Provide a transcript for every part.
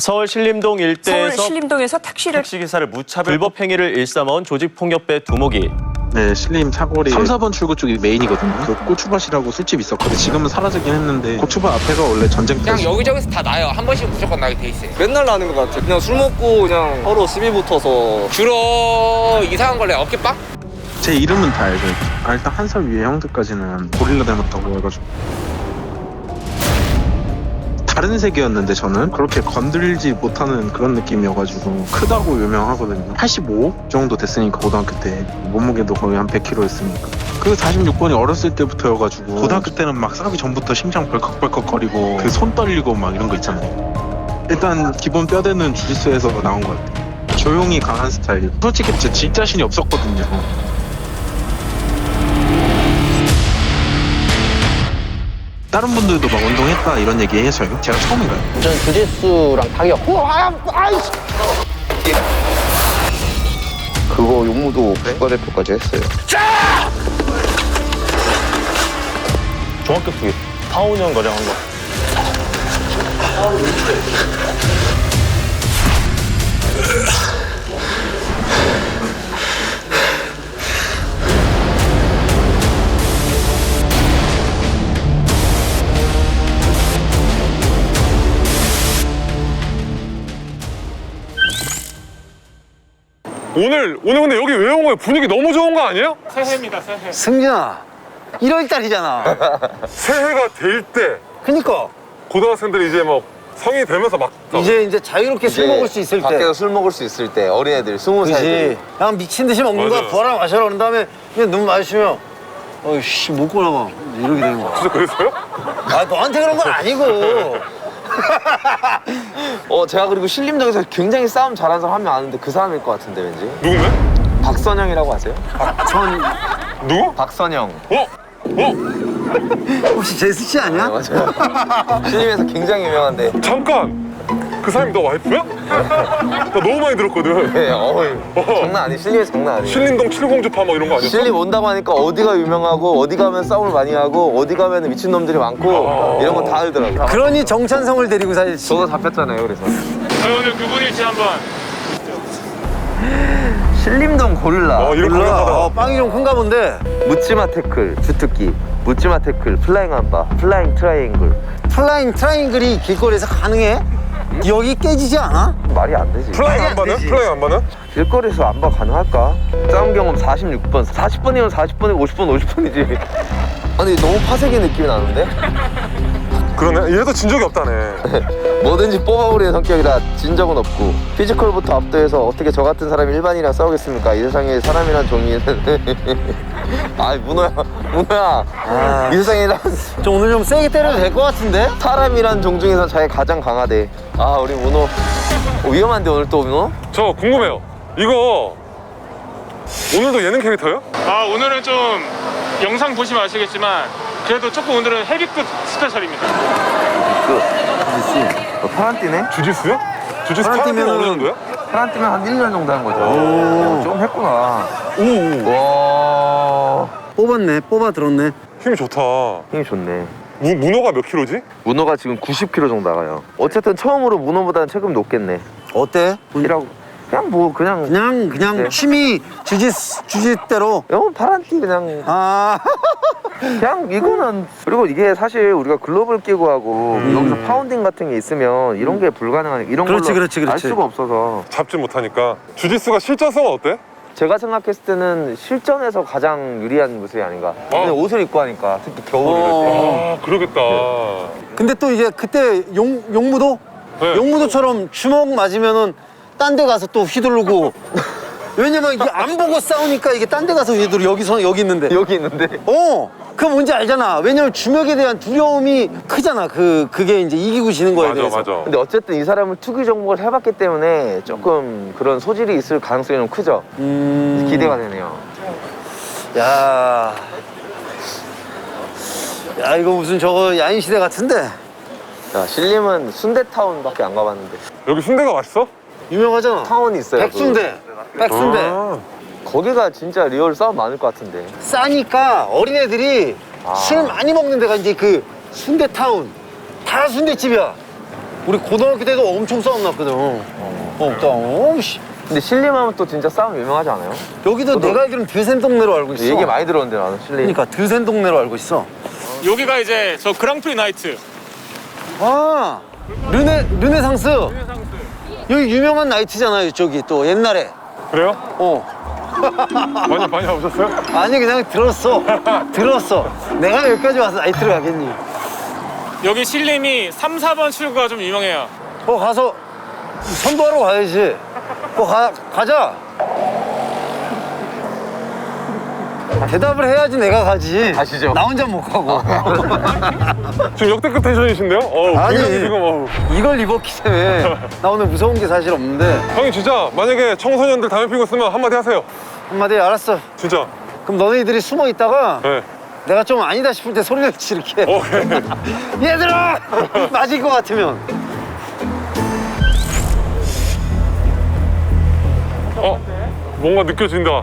서울 신림동 일대에서 서울 신림동에서 택시기사를 무차별 불법 행위를 일삼아온 조직폭력배 두목이 네, 신림 사거리 3, 4번 출구 쪽이 메인이거든요. 그 고추밭이라고 술집 있었거든요. 지금은 사라지긴 했는데 고추밭 앞에가 원래 전쟁터. 그냥 여기저기서 다 나요. 한 번씩 무조건 나게 돼 있어요. 맨날 나는 것 같아. 그냥 술 먹고 그냥 서로 시비 붙어서. 주로 이상한 걸래 어깨빵? 제 이름은 다 알죠. 일단 한 살 위에 형들까지는 고릴라 닮았다고 해가지고. 다른 색이었는데 저는 그렇게 건들지 못하는 그런 느낌이어가지고 크다고 유명하거든요. 85 정도 됐으니까 고등학교 때 몸무게도 거의 한 100kg였으니까 그 46번이 어렸을 때부터여가지고 고등학교 때는 막 싸기 전부터 심장 벌컥벌컥 거리고 그 손 떨리고 막 이런 거 있잖아요. 일단 기본 뼈대는 주짓수에서 나온 것 같아요. 조용히 강한 스타일. 솔직히 제 자신이 없었거든요. 다른 분들도 막 운동했다 이런 얘기 해서요? 제가 처음인가요? 저는 주짓수랑 타격. 그거 용무도 국가대표까지 했어요. 종합격 투기 4, 5년 거래 한 거. 오늘 근데 여기 왜 온 거예요? 분위기 너무 좋은 거 아니에요? 새해입니다, 새해. 승진아 1월달이잖아. 새해가 될 때 그니까 고등학생들이 이제 막 성인이 되면서 막 이제 자유롭게 술 먹을 수 있을 때. 밖에서 술 먹을 수 있을 때 어린애들 20살들. 그지. 그냥 미친 듯이 먹는 거야. 맞아요. 부어라 마셔라 그런 다음에 그냥 눈 마주치면 어이씨 못 걸어가 이렇게 되는 거야. 진짜 그랬어요? 아 너한테 그런 건 아니고. 제가 그리고 신림동에서 굉장히 싸움 잘하는 사람 한 명 아는데 그 사람일 것 같은데 왠지. 누군데? 박선영이라고 아세요? 누구? 박선영. 혹시 제스 씨 아니야? 맞아요. 신림에서 굉장히 유명한데. 잠깐! 그 사람이 너 와이프야? 나 너무 많이 들었거든. 네, 장난 아니에요. 신림에서 장난 아니에요. 신림동 칠공주파 막 이런 거 아니었어? 신림 온다고 하니까 어디가 유명하고 어디 가면 싸움을 많이 하고 어디 가면 미친놈들이 많고 이런 거 다 알더라고요. 그러니 정찬성을 데리고 살지. 저도 잡혔잖아요, 그래서. 저희 오늘 그분일지 한번. 신림동 고릴라. 이렇게 올라가다가 빵이 좀 큰가 본데. 묻지마 태클, 주특기. 묻지마 태클, 플라잉 한바, 플라잉 트라이앵글. 플라잉 트라이앵글이 길거리에서 가능해? 여기 깨지지 않아? 말이 안 되지. 플라잉 안 받는? 플라잉 안 받는? 길거리에서 안바 가능할까? 싸움 경험 46번. 40번이면 40번이고 50번 50번이지. 아니 너무 파색의 느낌이 나는데? 그러네. 얘도 진 적이 없다네. 뭐든지 뽑아버리는 성격이라 진 적은 없고 피지컬부터 압도해서 어떻게 저 같은 사람이 일반인이랑 싸우겠습니까? 이 세상에 사람이란 종이는 아이 문호야 이 세상에란 좀 오늘 좀 세게 때려도 될 것 같은데? 사람이란 종 중에서 자기 가장 강하대. 아 우리 문호 위험한데 오늘 또 문호? 저 궁금해요. 이거 오늘도 예능 캐릭터예요? 아, 오늘은 좀 영상 보시면 아시겠지만 그래도 조금 오늘은 헤비급 스페셜입니다. 파란띠네? 주짓수요? 주짓수 파란 파란 팀이면은- 어느 정도야? 파란띠면 한 1년 정도 한 거죠. 좀 했구나. 와 뽑았네. 뽑아 들었네. 힘이 좋다. 힘이 좋네. 문어가 몇 킬로지? 문어가 지금 90kg 정도 나가요. 어쨌든 처음으로 문어보다는 체급이 높겠네. 어때? 이라고 그냥 뭐 그냥 그냥 네. 취미 주짓대로. 파란띠 그냥 아. 그냥 이거는 그리고 이게 사실 우리가 글러브를 끼고 하고 여기서 파운딩 같은 게 있으면 이런 게 불가능하니까 이런 그렇지, 걸로 그렇지, 알 그렇지. 수가 없어서 잡지 못하니까. 주짓수가 실전성은 어때? 제가 생각했을 때는 실전에서 가장 유리한 무술이 아닌가. 근데 옷을 입고 하니까 특히 겨울 이럴 때. 아 그러겠다. 근데 또 이게 그때 용무도? 네. 용무도처럼 주먹 맞으면은 딴 데 가서 또 휘두르고. 왜냐면 이게 안 보고 싸우니까 이게 딴 데 가서 휘두르 여기 있는데. 여기 있는데 그거 뭔지 알잖아. 왜냐면 주먹에 대한 두려움이 크잖아. 그게 이제 이기고 지는 거에 맞아 대해서. 맞아. 근데 어쨌든 이 사람은 투기 종목을 해봤기 때문에 조금 그런 소질이 있을 가능성이 좀 크죠. 기대가 되네요. 야, 이거 무슨 저거 야인시대 같은데? 자, 신림은 순대타운밖에 안 가봤는데 여기 순대가 맛있어? 유명하잖아. 타운이 있어요. 백순대. 백순대. 아, 거기가 진짜 리얼 싸움 많을 것 같은데. 싸니까 어린애들이 술 많이 먹는 데가 이제 그 순대타운. 다 순대집이야. 우리 고등학교 때도 엄청 싸움 났거든. 씨. 근데 신림하면 또 진짜 싸움 유명하지 않아요? 여기도 내가 알기로는 드센 동네로 알고 있어. 얘기 많이 들었는데 나는 신림. 그러니까 드센 동네로 알고 있어. 여기가 이제 저 그랑프리 나이트. 아, 르네상스. 여기 유명한 나이트잖아요, 이쪽이 또 옛날에. 그래요? 많이 오셨어요? 아니 그냥 들었어. 내가 여기까지 와서 나이트를 가겠니? 여기 신림이 3, 4번 출구가 좀 유명해요. 가서 선도하러 가야지. 가자. 대답을 해야지 내가 가지. 가시죠. 나 혼자 못 가고. 지금 역대급 텐션이신데요? 아니. 굉장히 지금 이걸 입었기 때문에 나 오늘 무서운 게 사실 없는데. 형님 진짜 만약에 청소년들 담배 피고 있으면 한마디 하세요. 한마디 알았어. 진짜. 그럼 너네들이 숨어 있다가 네. 내가 좀 아니다 싶을 때 소리를 지르게. 오케이. 얘들아! 맞을 것 같으면. 뭔가 느껴진다.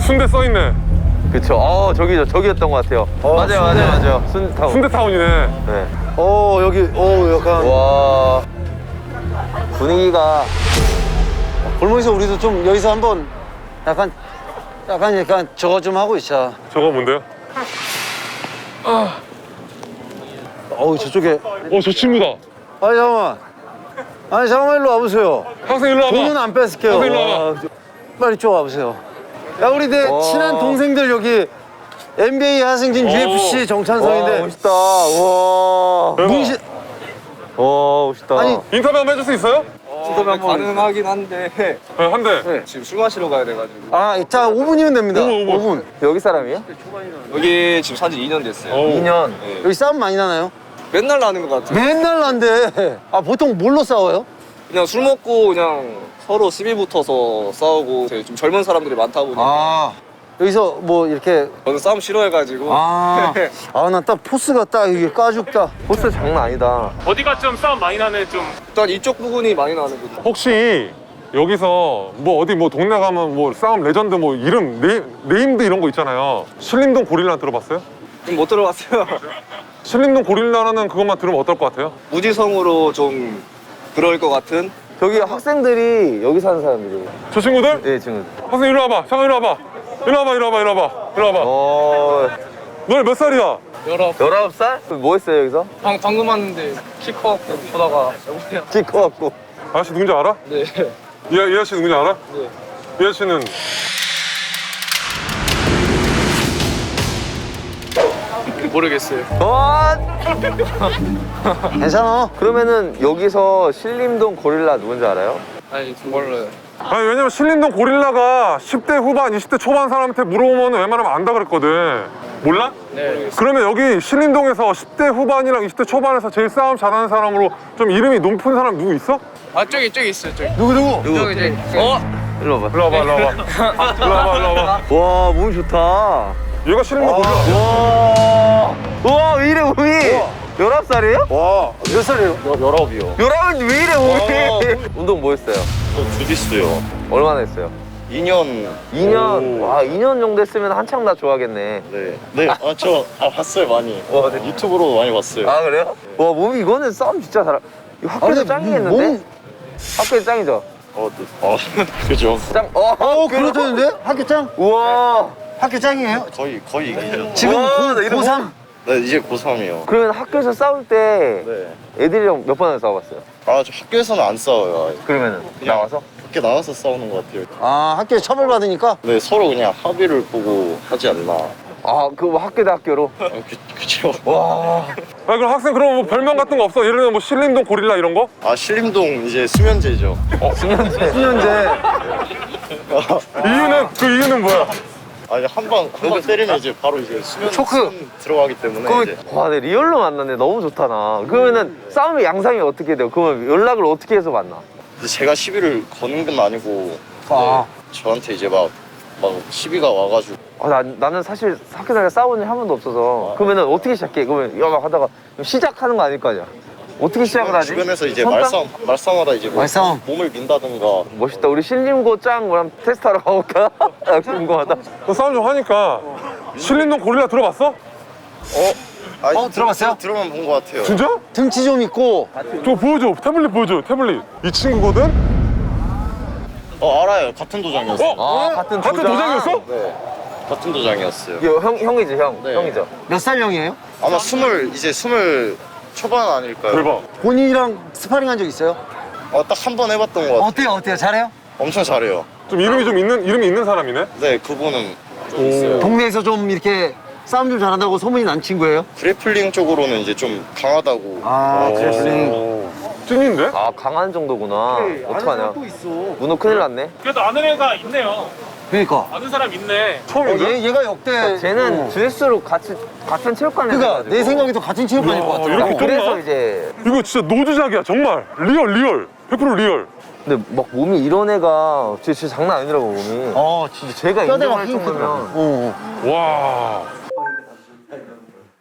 순대 써있네. 그쵸. 저기였던 것 같아요. 맞아요. 순타운. 순대타운이네. 네. 여기, 약간. 와. 분위기가. 골목에서 우리도 좀 여기서 한번 약간 저거 좀 하고 있자. 저거 뭔데요? 저쪽에. 저 친구다. 잠깐만 일로 와보세요. 학생 일로 와봐. 돈은 안 뺏을게요. 일로 와봐. 빨리 이쪽 와보세요. 야, 우리 내 와. 친한 동생들 여기 NBA 하승진 UFC 정찬성인데. 멋있다. 와. 문신. 멋있다. 아니, 인터뷰 한번 해줄 수 있어요? 가능하긴 한데 네, 한 대. 지금 술 마시러 가야 돼가지고 자, 5분이면 됩니다. 5분. 여기 사람이에요? 여기 지금 산지 2년 됐어요. 2년. 여기 싸움 많이 나나요? 맨날 나는 것 같아요. 맨날 난데. 보통 뭘로 싸워요? 그냥 술 먹고 그냥 서로 시비 붙어서 싸우고 좀 젊은 사람들이 많다 보니까 여기서 뭐 이렇게. 저는 싸움 싫어해가지고 난 딱 포스가 딱 이게 까죽다. 포스 장난 아니다. 어디가 좀 싸움 많이 나는 좀 일단 이쪽 부분이 많이 나는 거죠. 혹시 여기서 뭐 어디 뭐 동네 가면 뭐 싸움 레전드 뭐 이름 네임드 이런 거 있잖아요. 신림동 고릴라 들어봤어요? 좀 못 들어봤어요. 신림동 고릴라라는 그것만 들으면 어떨 것 같아요? 무지성으로 좀 그럴 것 같은. 저기 학생들이 여기 사는 사람들이에요. 저 친구들? 네, 친구들. 학생 일로 와봐. 잠깐 일로 와봐. 일로 와봐. 너네 몇 살이야? 19살? 뭐 했어요, 여기서? 방금 왔는데 키 커갖고 보다가 여보세요. 키 커갖고. 아저씨 누군지 알아? 네. 이 아저씨 누군지 알아? 네. 이 아저씨는 모르겠어요. 괜찮아. 그러면은 여기서 신림동 고릴라 누군지 알아요? 아니 몰라요. 아니 왜냐면 신림동 고릴라가 10대 후반, 20대 초반 사람한테 물어보면 웬만하면 안다 그랬거든. 몰라? 네. 그러면 여기 신림동에서 10대 후반이랑 20대 초반에서 제일 싸움 잘하는 사람으로 좀 이름이 높은 사람 누구 있어? 저기 있어요. 저기. 누구? 저기 이제 일로 와봐. 일로 와봐. 와, 몸이 좋다. 얘가 신림동 고릴라. 와, 왜 이래, 몸이? 19살이에요? 와, 몇 살이에요? 19이요. 왜 이래, 몸이? 운동 뭐 했어요? 주짓수요. 얼마나 했어요? 2년. 2년? 와, 2년 정도 했으면 한창 다 좋아하겠네. 네. 저 봤어요, 많이. 유튜브로 많이 봤어요. 아, 그래요? 와, 몸이 이거는 싸움 진짜 잘하. 이거 학교에서 짱이겠는데? 학교에서 짱이죠? 그죠. 짱. 그렇다는데? 학교 짱? 우와. 학교 짱이에요? 거의 이겨요. 지금 와, 나 이런 고3? 네, 이제 고3이요. 그러면 학교에서 싸울 때 네. 애들이랑 몇 번이나 싸워봤어요? 저 학교에서는 안 싸워요. 그러면은 그냥 나와서? 밖에 나가서 싸우는 것 같아요. 학교에 처벌받으니까? 네, 서로 그냥 합의를 보고 하지 않나. 그거 학교 대 학교로? 그쵸. 와. 그럼 학생 그럼 뭐 별명 같은 거 없어? 예를 들면 뭐 신림동 고릴라 이런 거? 신림동 이제 수면제죠. 수면제. 이유는 뭐야? 한 방 때리면 이제 바로 이제 수면 들어가기 때문에 이제. 와, 내 리얼로 만났네. 너무 좋다, 나. 그러면은 싸움의 양상이 어떻게 돼요? 그러면 연락을 어떻게 해서 만나? 제가 시비를 거는 건 아니고 저한테 이제 막 시비가 와가지고 나는 사실 학교 다닐 싸운 일 한 번도 없어서. 그러면은 어떻게 시작해? 그러면 막 하다가 시작하는 거 아닐 거 아니야? 어떻게 시작을 하지? 주변에서 이제 성당? 말싸움하다 이제 뭐 말싸움. 몸을 민다든가. 멋있다. 우리 신림고 짱 그럼 테스트하러 가볼까? 궁금하다. 너 싸움 좀 하니까 신림동 고릴라 들어봤어? 들어봤어요? 들어만 본 것 같아요. 진짜? 등치 좀 있고. 저 보여줘. 태블릿 보여줘. 태블릿. 이 친구거든? 알아요. 같은 도장이었어요. 같은 같은 도장이었어? 네. 같은 도장이었어요. 이거 형이죠, 형. 네. 형이죠. 몇 살형이에요? 아마 스물 초반 아닐까요? 대박. 본인이랑 스파링 한 적 있어요? 딱 한 번 해봤던 것 같아요. 어때요? 잘해요? 엄청 잘해요. 좀 이름이 있는 사람이네? 네, 그분은 좀 있어요. 동네에서 좀 이렇게 싸움 좀 잘한다고 소문이 난 친구예요? 그래플링 쪽으로는 이제 좀 강하다고. 그래플링. 찐인데? 아, 강한 정도구나. 어떡하냐. 또 있어. 문호 큰일 났네. 그래도 아는 애가 있네요. 그러니까. 아는 사람 있네. 처음인데? 얘가 역대. 쟤는 주짓수로 같은 체육관에 그러니까 내 생각에도 같은 체육관일 것 같아. 이렇게 그래서 좁나? 이제 이거 진짜 노주작이야 정말. 리얼. 100% 리얼. 근데 막 몸이 이런 애가 진짜 장난 아니더라고 몸이. 진짜. 제가 뼈대가 인정할 핑 크더라고. 정도면 와.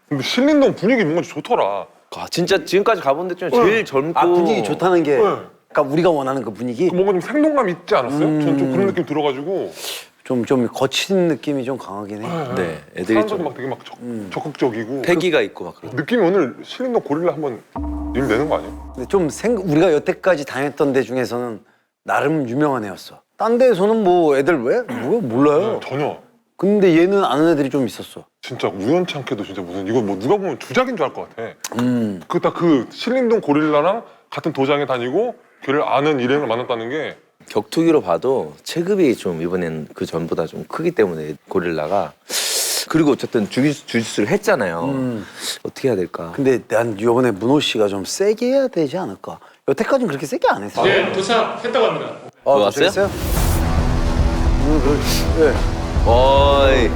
근데 신림동 분위기 뭔가 좋더라. 진짜 지금까지 가본 데 중에 제일 젊고 분위기 좋다는 게. 그러니까 우리가 원하는 그 분위기. 뭔가 좀 생동감 있지 않았어요? 저는 좀 그런 느낌 들어가지고. 좀 거친 느낌이 좀 강하긴 해. 네, 애들이 사람들도 좀 막 되게 막 적극적이고. 패기가 있고 막 그런. 느낌이 오늘 신림동 고릴라 한번 님 내는 거 아니에요? 근데 좀 우리가 여태까지 다녔던 데 중에서는 나름 유명한 애였어. 딴 데에서는 뭐 애들 왜? 뭐야? 몰라요. 전혀. 근데 얘는 아는 애들이 좀 있었어. 진짜 우연찮게도 진짜 무슨 이거 뭐 누가 보면 주작인 줄 알 것 같아. 그 신림동 고릴라랑 같은 도장에 다니고 걔를 아는 일행을 만났다는 게 격투기로 봐도 체급이 좀 이번엔 그 전보다 좀 크기 때문에 고릴라가. 그리고 어쨌든 주짓수를 했잖아요. 어떻게 해야 될까? 근데 난 이번에 문호 씨가 좀 세게 해야 되지 않을까? 여태까지는 그렇게 세게 안 했어. 네, 도착했다고 합니다. 왔어요? 도착했어요? 네. 어이.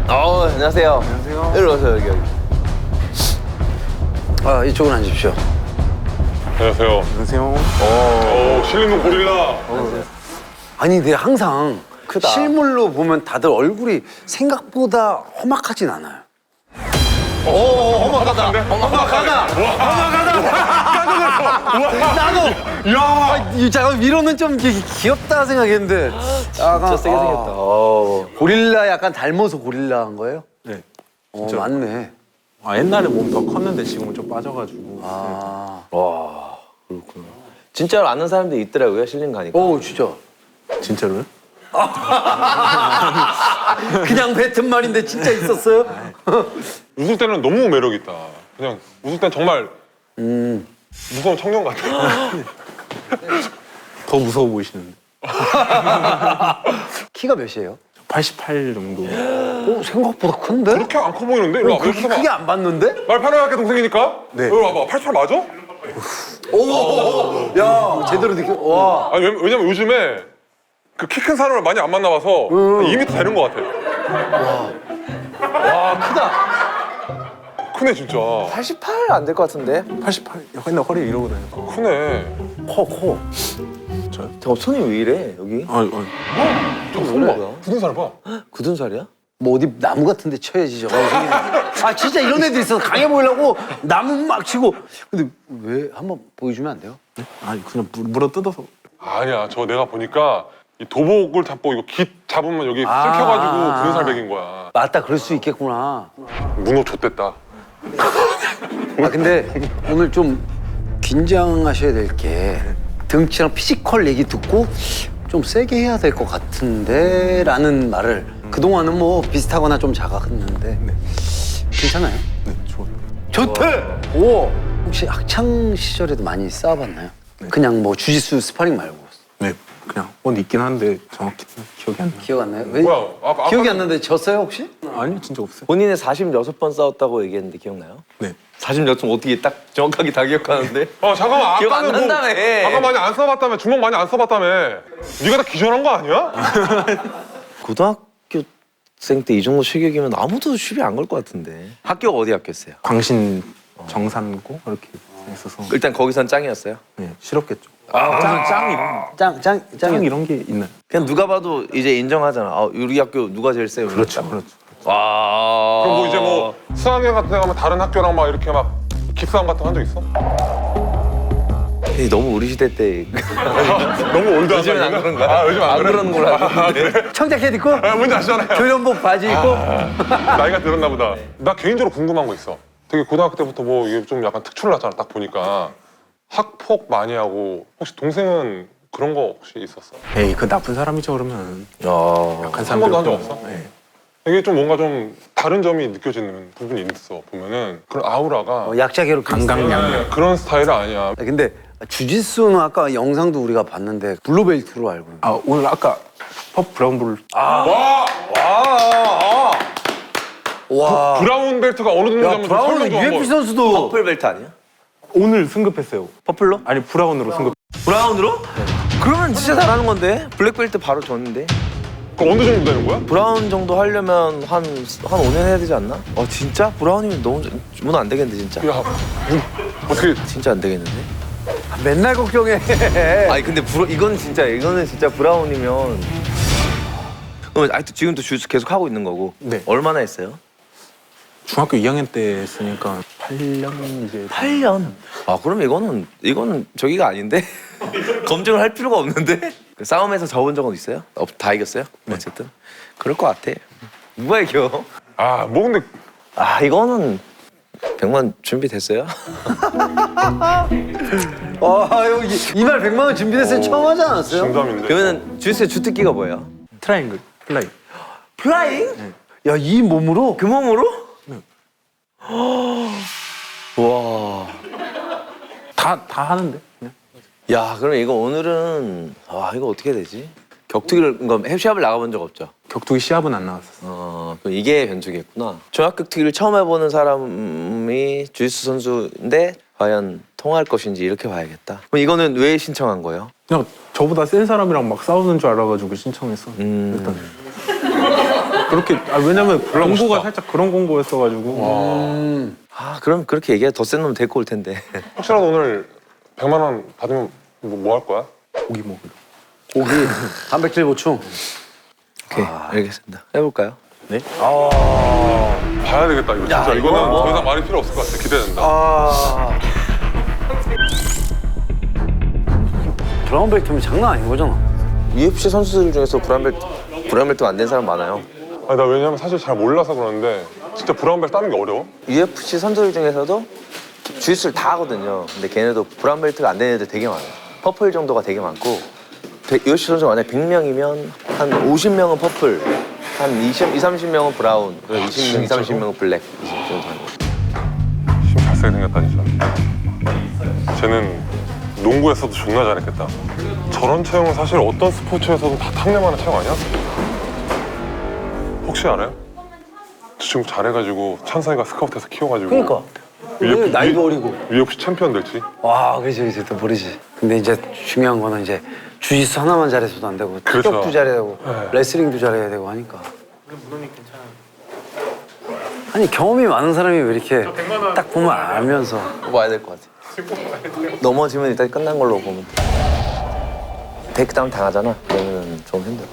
안녕하세요. 안녕하세요. 일로 오세요 여기. 이쪽으로 앉으십시오. 안녕하세요. 안녕하세요. 신림동 고릴라. 아니 근데 항상 실물로 보면 다들 얼굴이 생각보다 험악하진 않아요. 험악하다. 나도. 야, 잠깐 위로는 좀 귀엽다 생각했는데. 진짜 세게 생겼다. 고릴라 약간 닮아서 고릴라한 거예요? 네. 맞네. 옛날에 몸 더 컸는데 지금은 좀 빠져가지고. 와 그렇구나. 진짜로 아는 사람들이 있더라고요 신림 가니까. 진짜. 진짜로요? 그냥 뱉은 말인데 진짜 있었어요? 웃을 때는 너무 매력 있다. 그냥 웃을 땐 정말 무서운 청년 같아. 더 무서워 보이시는데. 키가 몇이에요? 88 정도. 생각보다 큰데? 그렇게 안 커 보이는데? 일로 와봐. 그렇게 이렇게 크게 봐. 안 봤는데? 말 편하게 할게 동생이니까. 네. 이리 와봐. 88 맞아? 야, 제대로 느껴. 와. 아니 왜냐면 요즘에 그 키 큰 사람을 많이 안 만나봐서 2m 되는 것 같아. 와, 크다. 크네 진짜. 88 안 될 것 같은데. 88. 맨날 허리 이러고 다녀. 크네. 커. 잠깐 손이 왜 이래 여기? 저 손 봐. 굳은 살 봐. 굳은 살이야? 뭐 어디 나무 같은 데 쳐야지 저거. 진짜 이런 애들 있어. 강해 보이려고 나무 막 치고. 근데 왜 한번 보여주면 안 돼요? 그냥 물어 뜯어서. 아니야. 저 내가 보니까 이 도복을 잡고 이거 깃 잡으면 여기 긁혀가지고 굳은 살 bek인 거야. 맞다, 그럴 수 있겠구나. 문어 좆됐다. 근데 오늘 좀 긴장하셔야 될 게 등치랑 피지컬 얘기 듣고 좀 세게 해야 될 것 같은데 라는 말을 그동안은 뭐 비슷하거나 좀 작았는데 괜찮아요? 네, 좋아요. 좋대! 오! 혹시 학창 시절에도 많이 싸워봤나요? 그냥 뭐 주짓수 스파링 말고. 네, 그냥 있긴 한데 정확히 기억이 안 나요. 기억 안 나요? 왜? 뭐야? 아까 기억이 안 나는데 졌어요 혹시? 아니요, 진짜 없어요. 본인의 46번 싸웠다고 얘기했는데 기억나요? 네. 46번 어떻게 딱 정확하게 다 기억하는데? 잠깐만. 기억 안 아까는 난다며. 아까 많이 안 써봤다며. 주먹 많이 안 써봤다며. 네가 다 기절한 거 아니야? 고등학교생 때 이 정도 체격이면 아무도 시비 안 걸 것 같은데. 학교가 어디 학교였어요? 광신 정산고 이렇게 있어서. 일단 거기선 짱이었어요? 네, 싫었겠죠. 짱 이런 게 있나요? 그냥 누가 봐도 이제 인정하잖아. 우리 학교 누가 제일 세요? 그렇죠. 와. 그럼 뭐 이제 뭐 수학여행 같은 데 가면 다른 학교랑 막 이렇게 막 깁싸움 같은 거 한 적 있어? 너무 우리 시대 때 너무 올드하다. 요즘은 안 이거는? 그런가? 아, 요즘 안 그래? 그러는 걸로 알고 있는데. 청자켓 입고 아, 뭔지 아시잖아요. 조련복 바지 입고 나이가 들었나 보다. 나 개인적으로 궁금한 거 있어. 되게 고등학교 때부터 뭐 이게 좀 약간 특출났잖아. 딱 보니까 학폭 많이 하고 혹시 동생은 그런 거 혹시 있었어? 에이 그 나쁜 사람이죠 그러면. 약한 한 번도 한 적 사람들 없어? 이게 좀 뭔가 좀 다른 점이 느껴지는 부분이 있어. 보면은 그런 아우라가 약자계로 강강량. 그런 스타일은 아니야. 근데 주짓수는 아까 영상도 우리가 봤는데 블루벨트로 알고 있는 아 오늘 아까 펍 브라운볼 와 브라운 벨트가 어느 정도 야, 되면 브라운은 UFC 선수도 퍼플 벨트 아니야? 오늘 승급했어요. 퍼플로? 아니 브라운으로 승급. 브라운으로? 그러면 진짜 잘하는 건데? 블랙 벨트 바로 줬는데? 그 어느 정도 되는 거야? 브라운 정도 하려면 한 5년 해야 되지 않나? 진짜? 브라운이면 너무 문 안 되겠는데 진짜? 야, 어떻게 진짜 안 되겠는데? 맨날 걱정해 아니 근데 이거는 진짜 브라운이면 그럼 아직도 지금도 주스 계속 하고 있는 거고. 네. 얼마나 했어요? 중학교 2학년 때 했으니까 8년 이제. 8년. 그럼 이거는 저기가 아닌데? 검증을 할 필요가 없는데? 그 싸움에서 접은 적은 있어요? 다 이겼어요? 어쨌든 그럴 것 같아. 누가 이겨? 뭐 근데 이거는 100만 준비됐어요? 이말 100만 원 준비됐어요 처음 하지 않았어요? 진담인데. 그러면은 주스의 주특기가 뭐예요? 트라이앵글 플라이. 플라잉? 야 이 몸으로? 그 몸으로? 와. 다 하는데. 그냥. 야, 그럼 이거 오늘은 이거 어떻게 되지? 격투기를 시합을 나가본 적 없죠? 격투기 시합은 안 나왔었어. 그럼 이게 변수겠구나. 종합격투기를 처음 해보는 사람이 주짓수 선수인데 과연 통할 것인지 이렇게 봐야겠다. 그럼 이거는 왜 신청한 거예요? 그냥 저보다 센 사람이랑 막 싸우는 줄 알아가지고 신청했어. 일단. 그렇게 왜냐면 공고가 살짝 그런 공고였어가지고. 그럼 그렇게 얘기해 더 센 놈 데리고 올 텐데. 혹시라도 오늘 100만 원 받으면 뭐 할 거야? 고기 먹으러. 고기 단백질 보충 오케이, 알겠습니다. 해볼까요? 네. 봐야 되겠다 이거 진짜. 이거는 더 이상 말이 필요 없을 것 같아. 기대된다. 브라운 벨트면 장난 아닌 거잖아 UFC 선수들 중에서 브라운 벨트가 안 된 사람 많아요. 아니 나 왜냐면 사실 잘 몰라서 그러는데 진짜 브라운 벨트 따는 게 어려워? UFC 선수들 중에서도 주짓수를 다 하거든요. 근데 걔네도 브라운 벨트가 안 되는 애들 되게 많아요. 퍼플 정도가 되게 많고 UFC 선수가 만약에 100명이면 한 50명은 퍼플, 한 30명은 브라운, 20명, 30명은 블랙 이 정도 하는 거예요. 힘 잘세게 생겼다 진짜. 쟤는 농구에서도 존나 잘했겠다. 저런 체형은 사실 어떤 스포츠에서도 다 탕내만한 체형 아니야? 혹시 알아요? 저 친구 잘해가지고 찬성이가 스카우트해서 키워가지고 그러니까 왜 나이도 어리고 UFC 챔피언 됐지. 그렇지 또 모르지 근데 이제 중요한 거는 이제 주짓수 하나만 잘해서도 안 되고 그렇죠. 타격도 잘해야 되고 네. 레슬링도 잘해야 되고 하니까 아니 경험이 많은 사람이 왜 이렇게 딱 보면 알면서 와야 될 것 같아. 넘어지면 일단 끝난 걸로 보면 돼. 테이크다운 당하잖아. 그러면 좀 힘들어.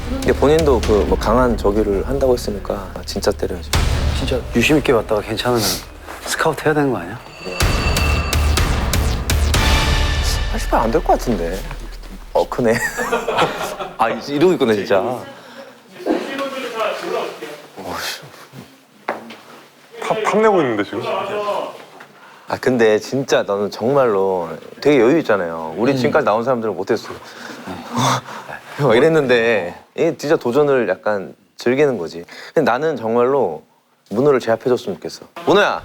근데 본인도 그 뭐 강한 저기를 한다고 했으니까 진짜 때려야지. 진짜 유심 있게 봤다가 괜찮으면 스카우트 해야 되는 거 아니야? 80발 안 될 것 같은데. 크네. 이러고 있구나 진짜. 탐내고 있는데 지금. 근데 진짜 너는 정말로 되게 여유 있잖아요. 우리 지금까지 나온 사람들은 못했어. 막 이랬는데 이게 진짜 도전을 약간 즐기는 거지. 근데 나는 정말로 문호를 제압해줬으면 좋겠어. 문호야.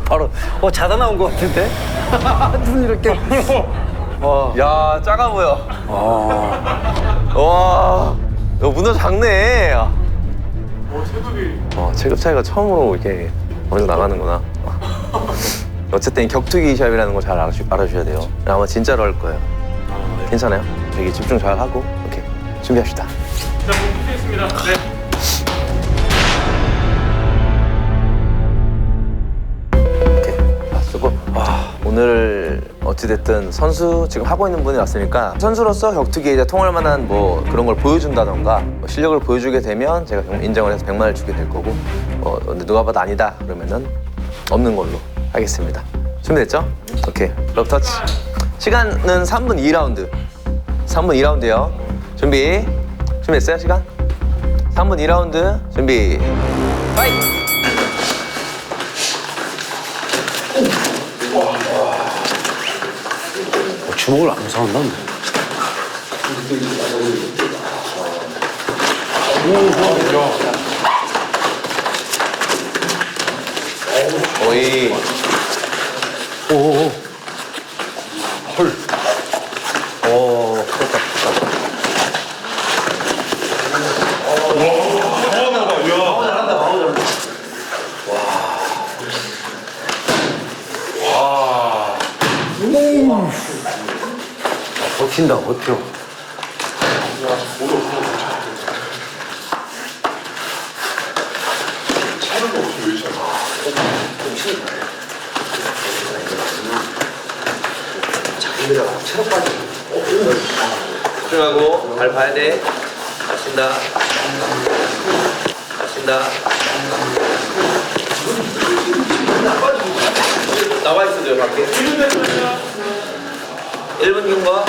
바로 자다 나온 거 같은데? 눈 이렇게 야, 작아 보여. 와, 문호 작네. 체급이. 체급 차이가 처음으로 이렇게 어느 정도 나가는구나. 어쨌든 격투기 시합이라는 걸 잘 알아주셔야 돼요. 아마 진짜로 할 거예요. 괜찮아요? 되게 집중 잘 하고. 오케이, 준비합시다. 자, 시작했습니다. 네. 수고. 오늘 어찌됐든 선수 지금 하고 있는 분이 왔으니까 선수로서 격투기에 이제 통할 만한 뭐 그런 걸 보여준다던가 뭐 실력을 보여주게 되면 제가 인정을 해서 100만 원을 주게 될 거고 근데 누가 봐도 아니다 그러면은 없는 걸로 하겠습니다. 준비됐죠? 오케이. 러브 터치. 시간은 3분 2라운드. 3분 2라운드요. 준비됐어요, 시간? 3분 2라운드. 준비. 파이트! 주먹을 안 무서운다. 오이. 오오오. 헐. 오, 컸다. 버틴다, 버텨. 집중하고 발 봐야 돼. 잘 쓴다. 잘 쓴다. 나와 있어줘요, 밖에. 1분 경과.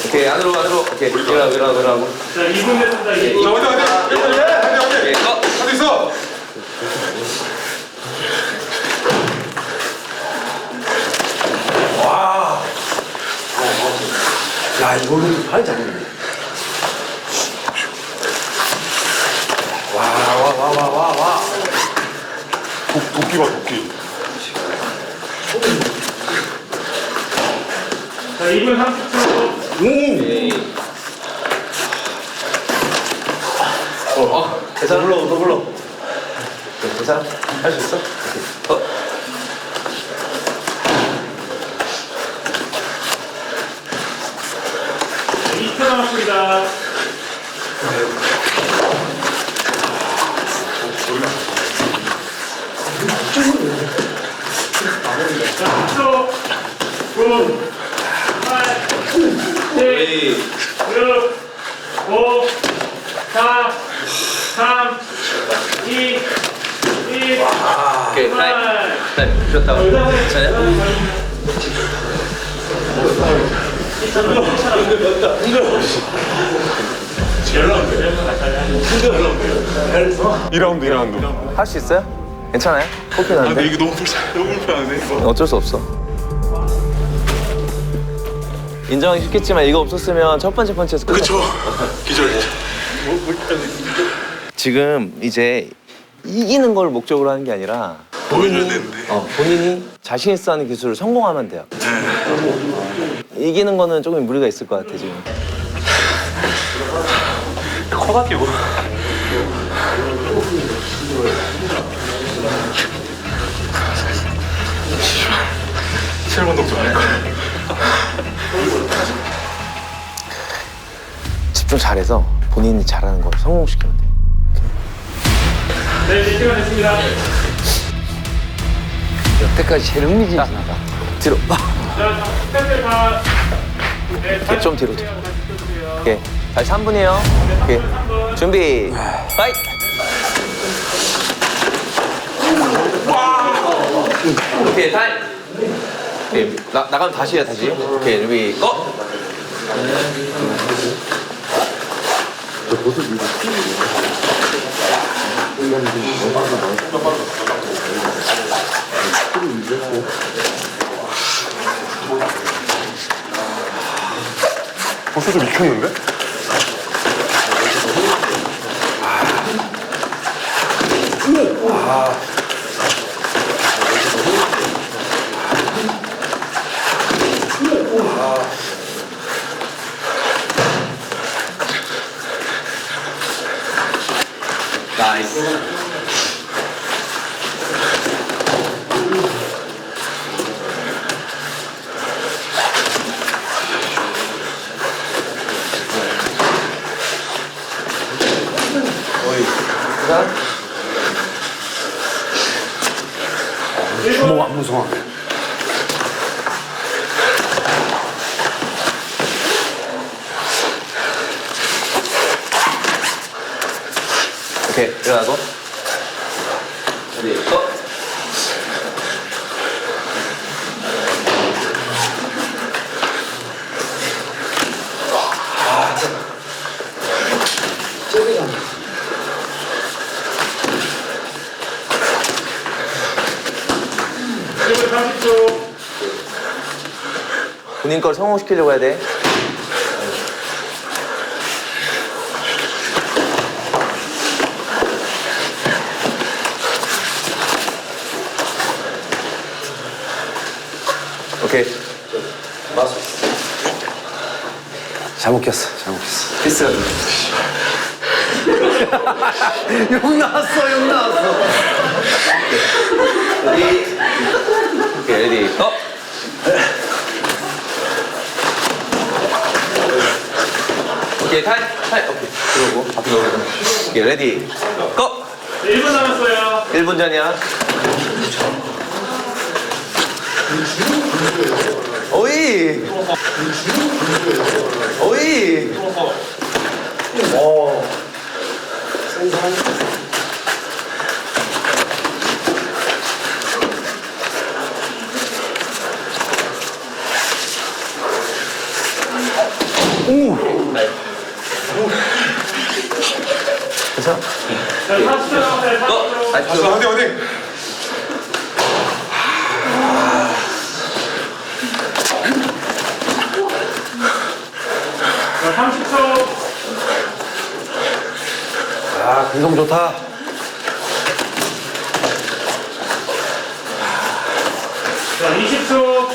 오케이, 안으로. 오케이, 일어나고. 자, 2분 됐습니다. 2분. 자, 어디. 오케이, 꺼. 어디 있어? 야, 이걸로 팔 잡네. 와. 도끼 봐, 도끼. 자, 2분 30초. 계산 불러. 계산 할 수 있어? 오케이. 자, 2초 남았습니다. 자, 10초. 9, 8, 7, 6, 5, 4, 3, 2, 1. 오케이, 타임. 쉬었다고. 괜찮아요? 이라운드 2라운드. 할 수 있어요? 괜찮아요? 호흡이 나는데? 이게 너무 불편하네. 어쩔 수 없어. 인정하기 쉽겠지만 이거 없었으면 첫 번째 펀치에서 끝. 그쵸. 기절이죠. 지금 이제 이기는 걸 목적으로 하는 게 아니라 보여줘야 되는데. 본인이 자신 있어 하는 기술을 성공하면 돼요. 이기는 거는 조금 무리가 있을 것 같아 지금. 커가지고. 실버 동작 할까? 집중 잘해서 본인이 잘하는 걸 성공시키면 돼. 네, 이제 시간 됐습니다. 여태까지 제일 흥미진진하다. 뒤로. 자, 스탠드 다. 네, 오케이, 좀 뒤로. 오케이. 다시 3분이에요. 오케이. 준비. 파이트. 오케이, 타임. 오케이. 나가면 다시 해요, 다시. 오케이, 준비. 고! 벌써 좀 익혔는데? 뭐가 무서워. 오케이, 일어나고. 레디, 고! 본인 걸 성공시키려고 해야 돼. 오케이. 잘못 꼈어. 잘못 꼈어. 피스가 욕 나왔어. 욕 나왔어. 레디. 오케이, 레디, 고! 오케이, 타임. 오케이. 그러고, 앞에 넣으면. 오케이, 레디, 고! 1분 남았어요. 1분 전이야. 오이! 오이! 괜찮아? 자, 40초 남았어요. 40초. 나이스. 어디 어디? 자, 30초. 아, 근성 좋다. 자, 20초.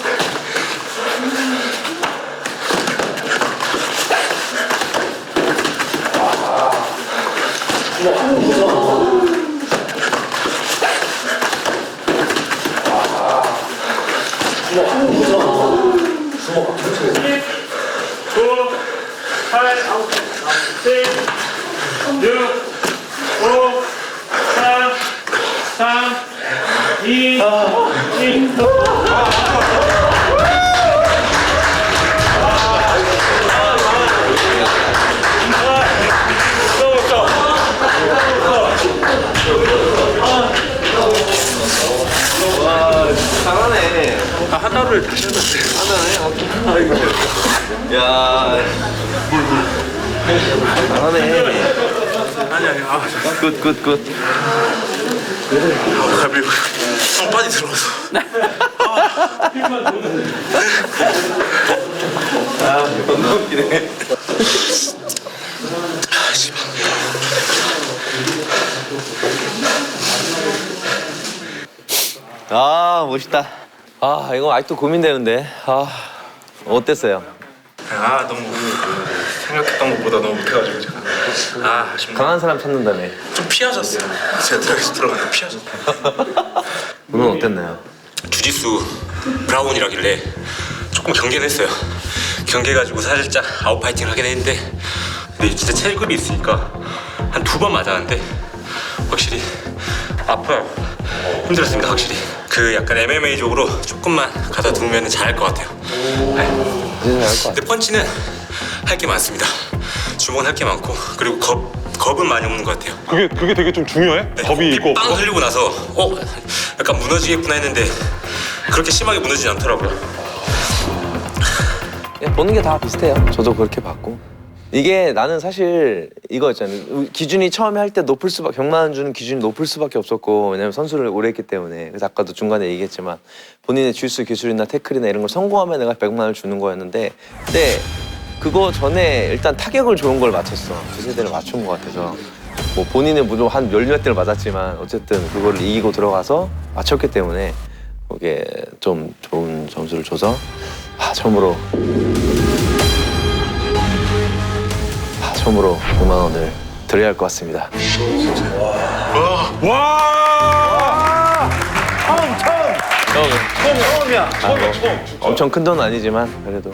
잘하네. 하나를 다시 하나네. 야. 잘하네. 굿. 가비고 빨리 들어가서. 너무 웃기네. 아, 멋있다. 아, 이거 아직도 고민되는데. 아, 어땠어요? 아 너무 생각했던 것보다 너무 못해가지고 제가 아쉽네. 강한 사람 찾는다며. 좀 피하셨어요. 제가 들어가서 피하셨어요. 오늘 어땠나요? 주짓수 브라운이라길래 조금 경계는 했어요. 경계가지고 살짝 아웃파이팅을 하긴 했는데 근데 진짜 체급이 있으니까 한 2번 맞았는데 확실히 아파요. 힘들었습니다. 확실히 그 약간 MMA 쪽으로 조금만 가다 두면 잘할 것 같아요. 네. 근데 펀치는 할 게 많습니다. 주먹은 할 게 많고 그리고 겁은 많이 없는 것 같아요. 그게 되게 좀 중요해? 네, 겁이 있고. 빵 흘리고 나서 약간 무너지겠구나 했는데 그렇게 심하게 무너지지 않더라고요. 그냥 보는 게 다 비슷해요. 저도 그렇게 봤고. 이게 나는 사실 이거 있잖아요. 기준이 처음에 할 때 높을 수밖에, 병만 주는 기준이 높을 수밖에 없었고, 왜냐면 선수를 오래 했기 때문에. 그래서 아까도 중간에 얘기했지만 본인의 주짓수 기술이나 태클이나 이런 걸 성공하면 내가 100만 원을 주는 거였는데, 근데 그거 전에 일단 타격을 좋은 걸 맞췄어. 두세 대를 맞춘 것 같아서. 뭐 본인은 무조건 한 열몇 대를 맞았지만 어쨌든 그걸 이기고 들어가서 맞췄기 때문에 거기에 좀 좋은 점수를 줘서 처음으로 5만 원을 드려야 할 것 같습니다. 엄청 큰 돈은 아니지만 그래도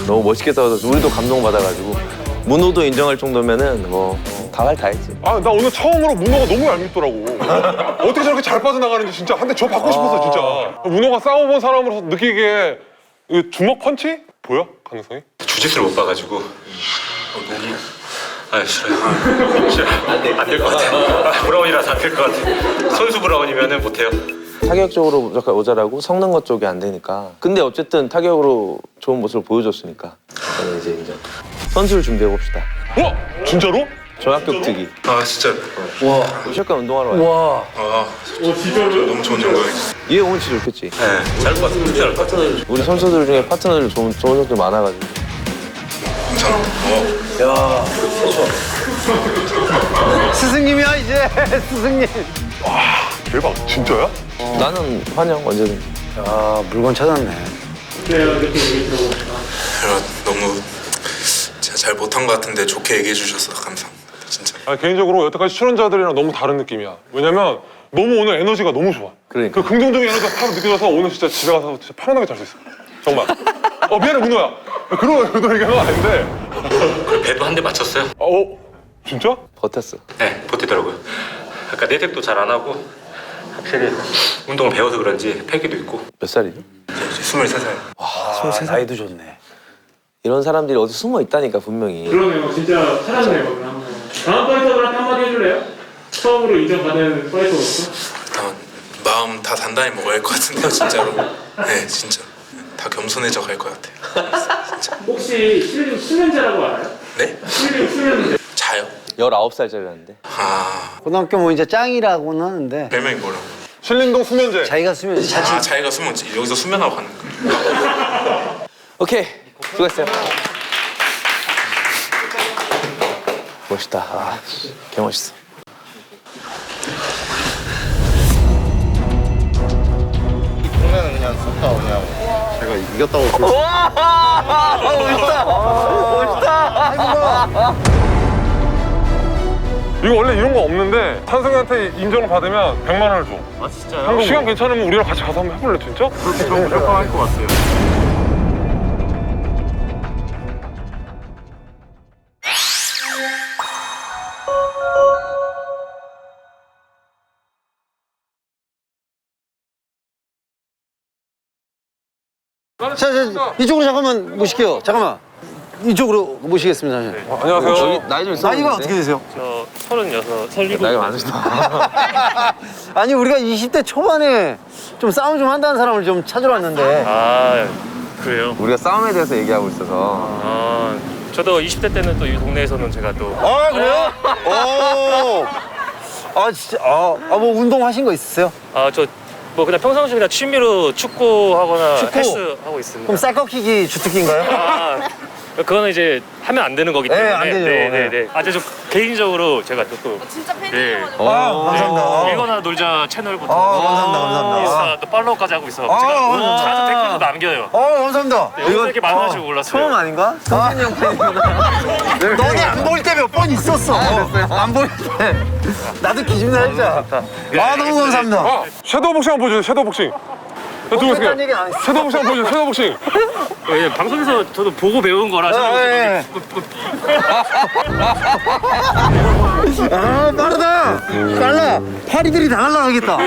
너무 멋있게 싸워서 우리도 감동받아가지고 문호도 인정할 정도면은 뭐 다할 다 했지. 아, 나 오늘 처음으로 문호가 너무 얄밉더라고. 어떻게 저렇게 잘 빠져나가는지 진짜 한 대 저 받고 싶었어 진짜. 문호가 싸워본 사람으로서 느끼기에 이 주먹 펀치? 보여? 가능성이? 주짓수를 못 봐가지고 싫어요. 안될 것 같아요. 브라운이라서 안 될 것 같아요. 선수 브라운이면은 못해요. 타격적으로 무조건 모자라고 성능 것 쪽이 안 되니까. 근데 어쨌든 타격으로 좋은 모습을 보여줬으니까 저는 이제 선수를 준비해 봅시다. 진짜로? 종합격 투기. 진짜. 와. 잠깐 운동하러 와요. 와. 진짜로? 너무 좋은 정보예요. 얘 오면 진짜 좋겠지. 네, 잘할 것 같아요. 진짜 잘할 것 같아요. 우리 선수들 중에 파트너들 좋은 선수들 많아가지고. 야. 스승님이야 이제 스승님. 대박. 진짜야? 나는 환영 언제든지. 야 물건 찾았네. 제가 너무 제가 잘 못한 것 같은데 좋게 얘기해 주셔서 감사합니다. 진짜. 개인적으로 여태까지 출연자들이랑 너무 다른 느낌이야. 왜냐면 너무 오늘 에너지가 너무 좋아. 그러니까. 그 긍정적인 에너지가 팍 느껴져서 오늘 진짜 집에 가서 진짜 편안하게 잘 수 있어. 정말. 미안해 문호야. 그런 의도 얘기한 건 아닌데. 그리고 배도 한 대 맞췄어요. 진짜? 버텼어. 네, 버티더라고요. 아까 내색도 잘 안 하고 확실히 운동을 배워서 그런지 패기도 있고. 몇 살이죠? 23살. 와, 23살. 나이도 좋네. 이런 사람들이 어디 숨어 있다니까 분명히. 그러네요. 진짜 찾았네요. 그럼 다음 파이터들한테 한마디 해줄래요? 처음으로 인정받은 파이터로서? 마음 다 단단히 먹어야 할 것 같은데요, 진짜로. 네, 진짜. 다 겸손해져 갈 것 같아요. 진짜. 혹시 실리움 수면제라고 알아요? 네? 실리움 수면제. 자요? 19살짜리라는데. 고등학교 뭐 이제 짱이라고는 하는데 별명이 뭐라고? 신림동 수면제. 자기가 수면제 자취. 자기가 수면제. 여기서 수면하고 가는 거예요. 오케이. 수고했어요. 멋있다. 개 멋있어. 보면은 그냥 쏟다 그냥 제가 이겼다고 이거 원래 이런 거 없는데 찬승이한테 인정을 받으면 100만 원을 줘. 아 진짜요? 시간 괜찮으면 우리랑 같이 가서 한번 해볼래 진짜? 그렇게 좀 활동할 것 같아요. 자, 이쪽으로 잠깐만 모실게요. 잠깐만. 이쪽으로 모시겠습니다. 안녕하세요. 저기 나이 좀 있어. 나이가 어떻게 되세요? 저 36, 37. 나이가 많으시다. 아니 우리가 20대 초반에 좀 싸움 좀 한다는 사람을 좀 찾으러 왔는데. 아 그래요? 우리가 싸움에 대해서 얘기하고 있어서. 아 저도 20대 때는 또 이 동네에서는 제가 또 아 그래요? 오. 아 진짜 뭐 운동하신 거 있으세요? 저 뭐 그냥 평상시 그냥 취미로 축구하거나 축구? 헬스 하고 있습니다. 그럼 쌀꺾기기 주특기인가요? 그거는 이제 하면 안 되는 거기 때문에. 네, 안 되죠. 네네네. 저 개인적으로 제가 또 진짜 네. 팬이셔가지고. 감사합니다. 일거나 놀자 채널부터 감사합니다. 인스타 또 팔로우까지 하고 있어. 아, 제가 감사합니다. 자주 댓글도 남겨요. 감사합니다. 여기서 이렇게 많아질 줄 몰랐어요. 처음 아닌가? 성진이 형 팬이구나. 너네 안 보일 때 몇 번 있었어. 안 보일 때. 나도 기준 살자. 너무 감사합니다. 섀도우 복싱 한번 보여주세요. shadow 복싱. 어색한 얘기 안 했어. 섀도우 복싱 한번 보여주세요. 섀도우 복싱. 예, 방송에서 저도 보고 배운 거라. 빠르다. 빨라. 파리들이 다 날라가겠다.